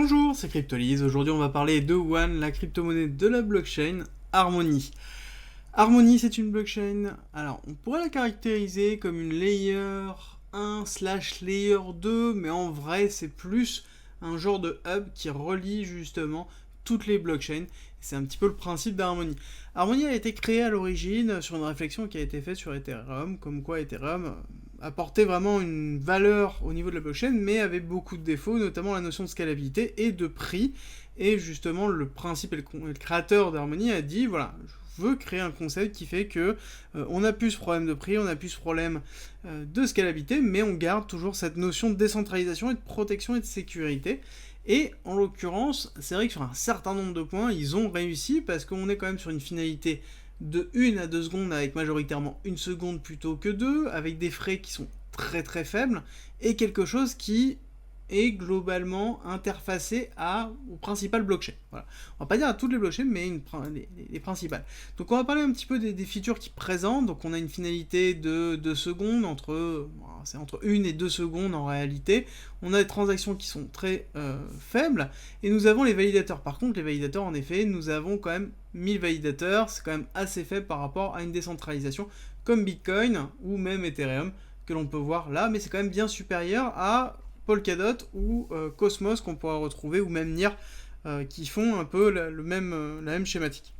Bonjour, c'est Cryptolyse. Aujourd'hui, on va parler de One, la crypto-monnaie de la blockchain Harmony. Harmony, c'est une blockchain. Alors, on pourrait la caractériser comme une layer 1/layer 2, mais en vrai, c'est plus un genre de hub qui relie justement toutes les blockchains. C'est un petit peu le principe d'Harmony. Harmony a été créé à l'origine sur une réflexion qui a été faite sur Ethereum, comme quoi Ethereum apportait vraiment une valeur au niveau de la blockchain, mais avait beaucoup de défauts, notamment la notion de scalabilité et de prix. Et justement, le principe et le créateur d'Harmony a dit, voilà, je veux créer un concept qui fait que on n'a plus ce problème de prix, on n'a plus ce problème de scalabilité, mais on garde toujours cette notion de décentralisation et de protection et de sécurité. Et en l'occurrence, c'est vrai que sur un certain nombre de points, ils ont réussi parce qu'on est quand même sur une finalité de 1 à 2 secondes avec majoritairement 1 seconde plutôt que 2, avec des frais qui sont très très faibles, et quelque chose qui est globalement interfacé aux principales blockchains. Voilà. On va pas dire à toutes les blockchains, mais les principales. Donc on va parler un petit peu des features qui présentent. Donc on a une finalité de 2 secondes, c'est entre 1 et 2 secondes en réalité. On a des transactions qui sont très faibles, et nous avons les validateurs. Par contre, les validateurs, en effet, nous avons quand même 1000 validateurs, c'est quand même assez faible par rapport à une décentralisation comme Bitcoin ou même Ethereum, que l'on peut voir là, mais c'est quand même bien supérieur à Polkadot ou Cosmos qu'on pourra retrouver, ou même NIR, qui font un peu la même schématique.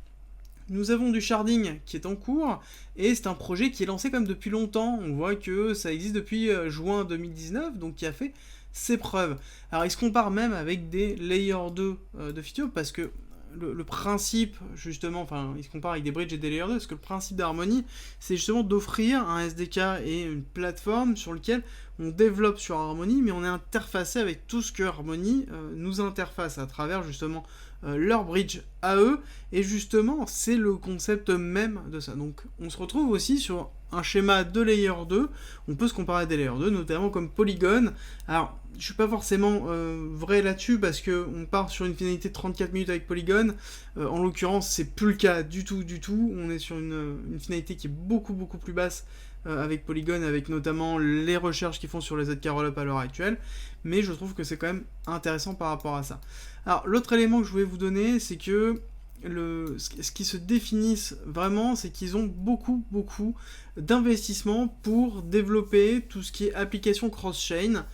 Nous avons du sharding qui est en cours, et c'est un projet qui est lancé comme depuis longtemps. On voit que ça existe depuis juin 2019, donc qui a fait ses preuves. Alors il se compare même avec des layer 2 de feature, parce que le principe, justement, enfin, il se compare avec des bridges et des layer 2, parce que le principe d'Harmony, c'est justement d'offrir un SDK et une plateforme sur lequel on développe sur Harmony, mais on est interfacé avec tout ce que Harmony nous interface à travers, justement, leur bridge à eux, et justement, c'est le concept même de ça. Donc, on se retrouve aussi sur un schéma de layer 2, on peut se comparer à des layer 2, notamment comme Polygon. Alors, je suis pas forcément vrai là-dessus, parce que on part sur une finalité de 34 minutes avec Polygon. En l'occurrence, c'est plus le cas du tout. On est sur une finalité qui est beaucoup plus basse avec Polygon, avec notamment les recherches qu'ils font sur les ZK Rollup à l'heure actuelle. Mais je trouve que c'est quand même intéressant par rapport à ça. Alors, l'autre élément que je voulais vous donner, c'est que ce qui se définissent vraiment, c'est qu'ils ont beaucoup d'investissements pour développer tout ce qui est application cross-chain.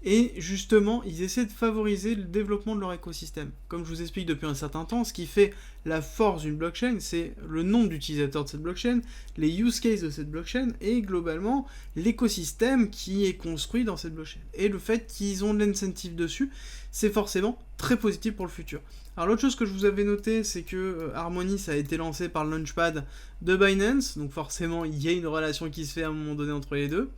Et justement, ils essaient de favoriser le développement de leur écosystème. Comme je vous explique depuis un certain temps, ce qui fait la force d'une blockchain, c'est le nombre d'utilisateurs de cette blockchain, les use cases de cette blockchain, et globalement, l'écosystème qui est construit dans cette blockchain. Et le fait qu'ils ont de l'incentive dessus, c'est forcément très positif pour le futur. Alors l'autre chose que je vous avais noté, c'est que Harmony, ça a été lancé par le Launchpad de Binance, donc forcément, il y a une relation qui se fait à un moment donné entre les deux.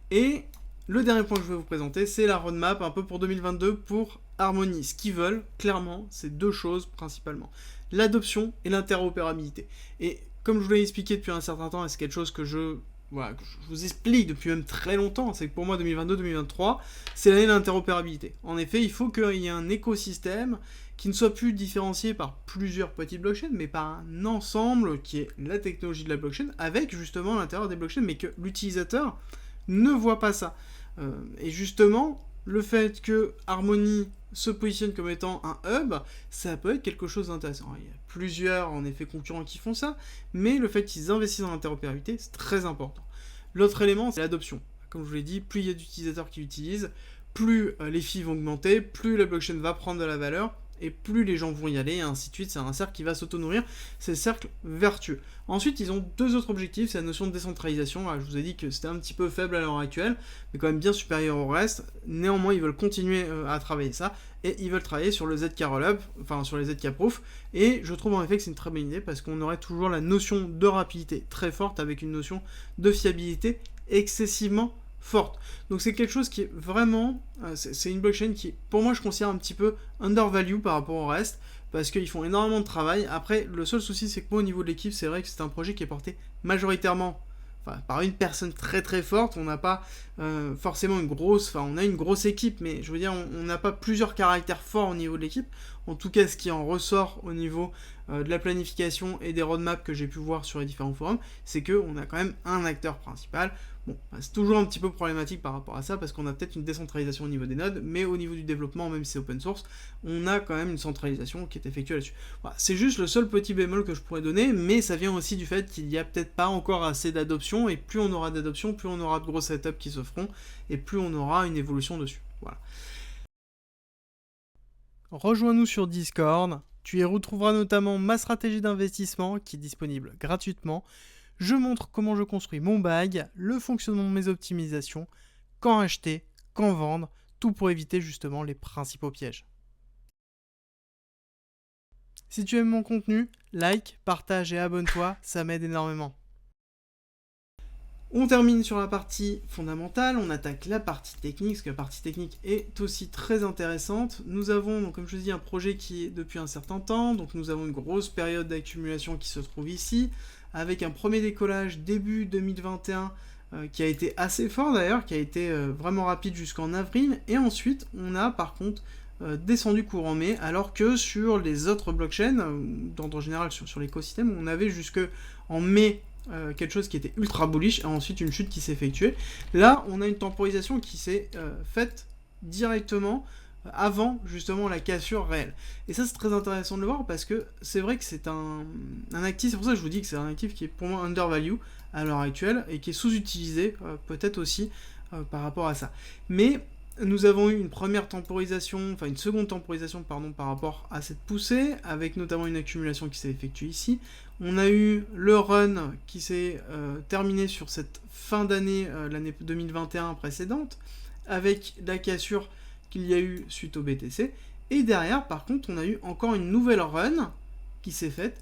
Et le dernier point que je vais vous présenter, c'est la roadmap un peu pour 2022 pour Harmony. Ce qu'ils veulent, clairement, c'est deux choses principalement. L'adoption et l'interopérabilité. Et comme je vous l'ai expliqué depuis un certain temps, et c'est quelque chose que je vous explique depuis même très longtemps, c'est que pour moi 2022-2023, c'est l'année de l'interopérabilité. En effet, il faut qu'il y ait un écosystème qui ne soit plus différencié par plusieurs petites blockchains, mais par un ensemble qui est la technologie de la blockchain, avec justement l'intérieur des blockchains, mais que l'utilisateur ne voit pas ça. Et justement, le fait que Harmony se positionne comme étant un hub, ça peut être quelque chose d'intéressant. Il y a plusieurs, en effet, concurrents qui font ça, mais le fait qu'ils investissent dans l'interopérabilité, c'est très important. L'autre élément, c'est l'adoption. Comme je vous l'ai dit, plus il y a d'utilisateurs qui l'utilisent, plus les fees vont augmenter, plus la blockchain va prendre de la valeur, et plus les gens vont y aller, et ainsi de suite. C'est un cercle qui va s'auto-nourrir, c'est le cercle vertueux. Ensuite, ils ont deux autres objectifs, c'est la notion de décentralisation. Alors, je vous ai dit que c'était un petit peu faible à l'heure actuelle, mais quand même bien supérieur au reste. Néanmoins, ils veulent continuer à travailler ça, et ils veulent travailler sur le ZK Rollup, enfin sur les ZK Proof, et je trouve en effet que c'est une très bonne idée, parce qu'on aurait toujours la notion de rapidité très forte, avec une notion de fiabilité excessivement forte. Donc c'est quelque chose qui est vraiment, c'est une blockchain qui, pour moi, je considère un petit peu undervalue par rapport au reste, parce qu'ils font énormément de travail. Après, le seul souci, c'est que moi, au niveau de l'équipe, c'est vrai que c'est un projet qui est porté majoritairement par une personne très forte. On n'a pas forcément on a une grosse équipe, mais je veux dire, on n'a pas plusieurs caractères forts au niveau de l'équipe. en tout cas ce qui en ressort au niveau de la planification et des roadmaps que j'ai pu voir sur les différents forums, c'est qu'on a quand même un acteur principal. Bon, c'est toujours un petit peu problématique par rapport à ça, parce qu'on a peut-être une décentralisation au niveau des nodes, mais au niveau du développement, même si c'est open source, on a quand même une centralisation qui est effectuée là-dessus. Voilà, c'est juste le seul petit bémol que je pourrais donner, mais ça vient aussi du fait qu'il n'y a peut-être pas encore assez d'adoption, et plus on aura d'adoption, plus on aura de gros setups qui se feront, et plus on aura une évolution dessus. Voilà. Rejoins-nous sur Discord, tu y retrouveras notamment ma stratégie d'investissement qui est disponible gratuitement. Je montre comment je construis mon bag, le fonctionnement de mes optimisations, quand acheter, quand vendre, tout pour éviter justement les principaux pièges. Si tu aimes mon contenu, like, partage et abonne-toi, ça m'aide énormément. On termine sur la partie fondamentale, on attaque la partie technique, parce que la partie technique est aussi très intéressante. Nous avons, donc, comme je vous dis, un projet qui est depuis un certain temps, donc nous avons une grosse période d'accumulation qui se trouve ici, avec un premier décollage début 2021 qui a été assez fort d'ailleurs, qui a été vraiment rapide jusqu'en avril, et ensuite on a par contre descendu courant mai, alors que sur les autres blockchains, d'ordre général sur l'écosystème, on avait jusque en mai quelque chose qui était ultra bullish, et ensuite une chute qui s'est effectuée. Là, on a une temporisation qui s'est faite directement avant justement la cassure réelle. Et ça, c'est très intéressant de le voir, parce que c'est vrai que c'est un actif, c'est pour ça que je vous dis que c'est un actif qui est pour moi undervalue à l'heure actuelle, et qui est sous-utilisé peut-être aussi par rapport à ça. Mais nous avons eu une première temporisation, enfin une seconde temporisation, pardon, par rapport à cette poussée, avec notamment une accumulation qui s'est effectuée ici. On a eu le run qui s'est terminé sur cette fin d'année, l'année 2021 précédente, avec la cassure qu'il y a eu suite au BTC. Et derrière, par contre, on a eu encore une nouvelle run qui s'est fait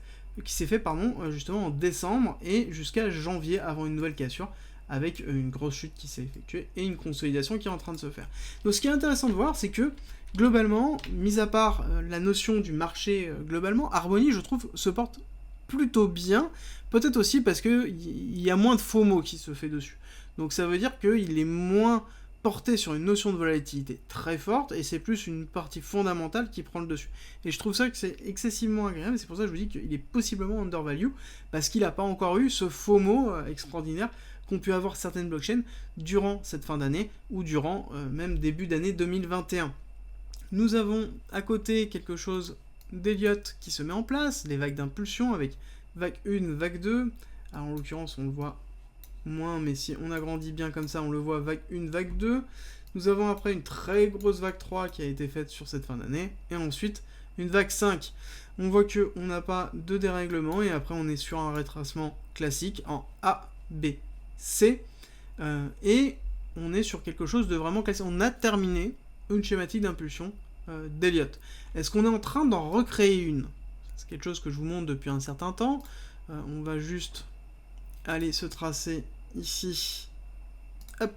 justement en décembre et jusqu'à janvier avant une nouvelle cassure, avec une grosse chute qui s'est effectuée et une consolidation qui est en train de se faire. Donc ce qui est intéressant de voir, c'est que globalement, mis à part la notion du marché globalement, Harmony, je trouve, se porte plutôt bien, peut-être aussi parce qu'il y a moins de FOMO qui se fait dessus. Donc ça veut dire qu'il est moins porté sur une notion de volatilité très forte, et c'est plus une partie fondamentale qui prend le dessus. Et je trouve ça que c'est excessivement agréable, et c'est pour ça que je vous dis qu'il est possiblement undervalue, parce qu'il n'a pas encore eu ce FOMO extraordinaire qu'ont pu avoir certaines blockchains durant cette fin d'année, ou durant même début d'année 2021. Nous avons à côté quelque chose d'Elliott qui se met en place, les vagues d'impulsion avec vague 1, vague 2, alors en l'occurrence on le voit moins, mais si on agrandit bien comme ça, on le voit vague 1, vague 2. Nous avons après une très grosse vague 3 qui a été faite sur cette fin d'année, et ensuite une vague 5. On voit qu'on n'a pas de dérèglement, et après on est sur un retracement classique en A, B, C, et on est sur quelque chose de vraiment classique. On a terminé une schématique d'impulsion d'Elliott. Est-ce qu'on est en train d'en recréer une? C'est quelque chose que je vous montre depuis un certain temps. On va juste aller se tracer ici, hop,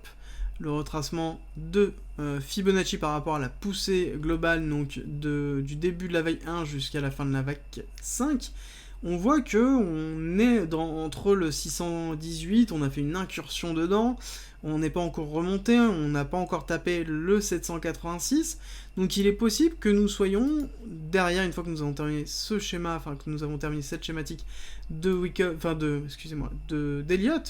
le retracement de Fibonacci par rapport à la poussée globale, donc du début de la vague 1 jusqu'à la fin de la vague 5. On voit que on est entre le 618, on a fait une incursion dedans, on n'est pas encore remonté, on n'a pas encore tapé le 786, donc il est possible que nous soyons derrière, une fois que nous avons terminé ce schéma, enfin que nous avons terminé cette schématique d'Elliott,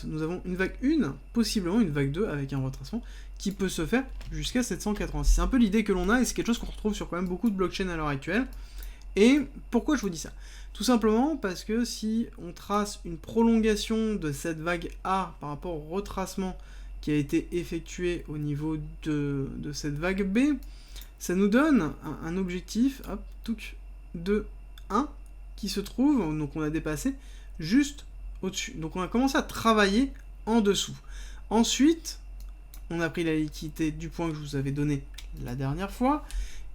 nous avons une vague 1, possiblement une vague 2 avec un retracement qui peut se faire jusqu'à 786. C'est un peu l'idée que l'on a, et c'est quelque chose qu'on retrouve sur quand même beaucoup de blockchains à l'heure actuelle. Et pourquoi je vous dis ça? Tout simplement parce que si on trace une prolongation de cette vague A par rapport au retracement qui a été effectué au niveau de cette vague B, ça nous donne un objectif, hop, de 1 qui se trouve, donc on a dépassé juste au-dessus. Donc on a commencé à travailler en dessous. Ensuite, on a pris la liquidité du point que je vous avais donné la dernière fois,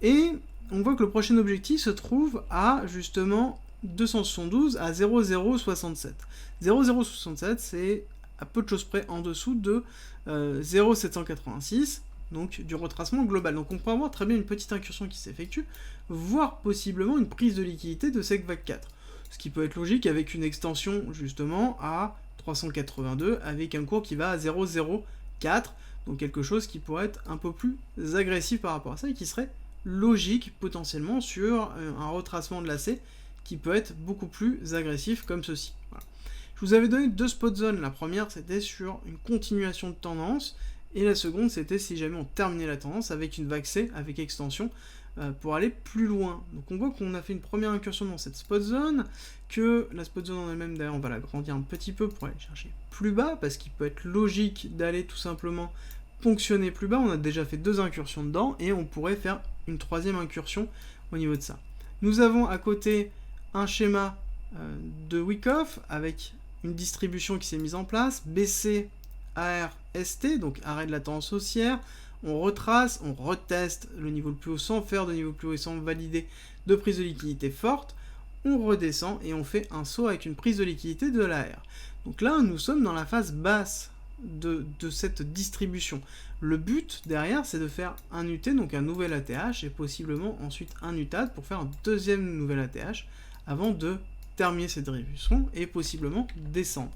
et on voit que le prochain objectif se trouve à justement 272 à 0,067. 0,067, c'est à peu de choses près en dessous de 0,786, donc du retracement global. Donc on peut avoir très bien une petite incursion qui s'effectue, voire possiblement une prise de liquidité de cette vague 4. Ce qui peut être logique avec une extension justement à 382, avec un cours qui va à 0,04, donc quelque chose qui pourrait être un peu plus agressif par rapport à ça, et qui serait logique potentiellement sur un retracement de lacet qui peut être beaucoup plus agressif comme ceci. Voilà. Je vous avais donné 2 spot zones. La première, c'était sur une continuation de tendance, et la seconde, c'était si jamais on terminait la tendance avec une vague C, avec extension, pour aller plus loin. Donc on voit qu'on a fait une première incursion dans cette spot zone, que la spot zone en elle-même, d'ailleurs, on va l'agrandir un petit peu pour aller chercher plus bas, parce qu'il peut être logique d'aller tout simplement ponctionner plus bas. On a déjà fait 2 incursions dedans, et on pourrait faire une troisième incursion au niveau de ça. Nous avons à côté un schéma de Wyckoff avec une distribution qui s'est mise en place, BC, AR, ST, donc arrêt de la tendance haussière. On retrace, on reteste le niveau le plus haut sans faire de niveau plus haut et sans valider de prise de liquidité forte. On redescend et on fait un saut avec une prise de liquidité de l'AR. Donc là, nous sommes dans la phase basse de cette distribution. Le but derrière, c'est de faire un UT, donc un nouvel ATH, et possiblement ensuite un UTAD pour faire un deuxième nouvel ATH avant de terminer cette distribution et possiblement descendre.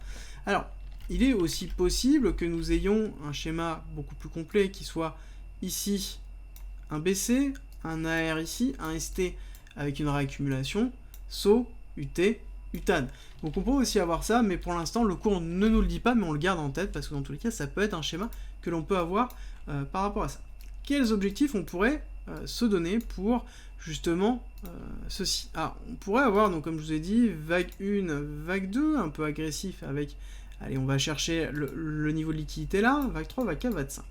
Alors, il est aussi possible que nous ayons un schéma beaucoup plus complet qui soit ici un BC, un AR ici, un ST avec une réaccumulation, saut, UT, UTAD. Donc on peut aussi avoir ça, mais pour l'instant le cours ne nous le dit pas, mais on le garde en tête parce que dans tous les cas ça peut être un schéma que l'on peut avoir par rapport à ça. Quels objectifs on pourrait se donner pour justement ceci? Ah, on pourrait avoir, donc comme je vous ai dit, vague 1, vague 2, un peu agressif avec, allez, on va chercher le niveau de liquidité là, vague 3, vague 4, vague 5.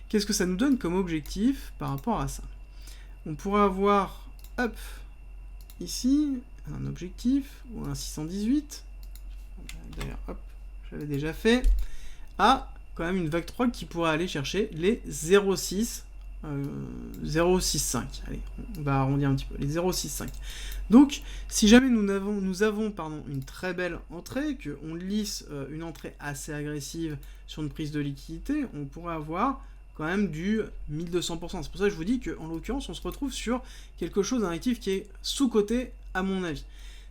Qu'est-ce que ça nous donne comme objectif par rapport à ça? On pourrait avoir, hop, ici, un objectif, ou un 618, d'ailleurs, hop, j'avais déjà fait, à quand même une vague 3 qui pourrait aller chercher les 0,6, 0,65. Allez, on va arrondir un petit peu, les 0,65. Donc, si jamais nous avons une très belle entrée, qu'on lisse une entrée assez agressive sur une prise de liquidité, on pourrait avoir quand même du 1200%. C'est pour ça que je vous dis qu'en l'occurrence, on se retrouve sur quelque chose d'un actif qui est sous-coté, à mon avis.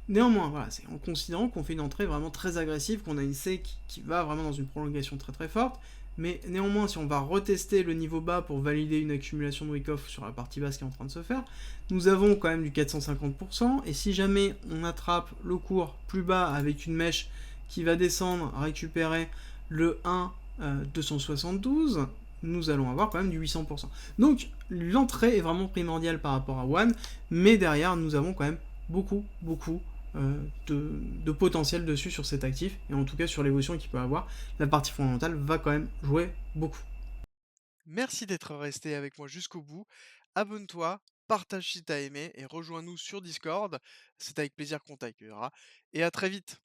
Néanmoins, voilà, c'est en considérant qu'on fait une entrée vraiment très agressive, qu'on a une C qui va vraiment dans une prolongation très très forte, mais néanmoins, si on va retester le niveau bas pour valider une accumulation de Wyckoff sur la partie basse qui est en train de se faire, nous avons quand même du 450%, et si jamais on attrape le cours plus bas avec une mèche qui va descendre, récupérer le 1 272, nous allons avoir quand même du 800%. Donc l'entrée est vraiment primordiale par rapport à One, mais derrière nous avons quand même beaucoup de potentiel dessus sur cet actif, et en tout cas sur l'évolution qu'il peut avoir, la partie fondamentale va quand même jouer beaucoup. Merci d'être resté avec moi jusqu'au bout. Abonne-toi, partage si t'as aimé et rejoins-nous sur Discord. C'est avec plaisir qu'on t'accueillera. Et à très vite.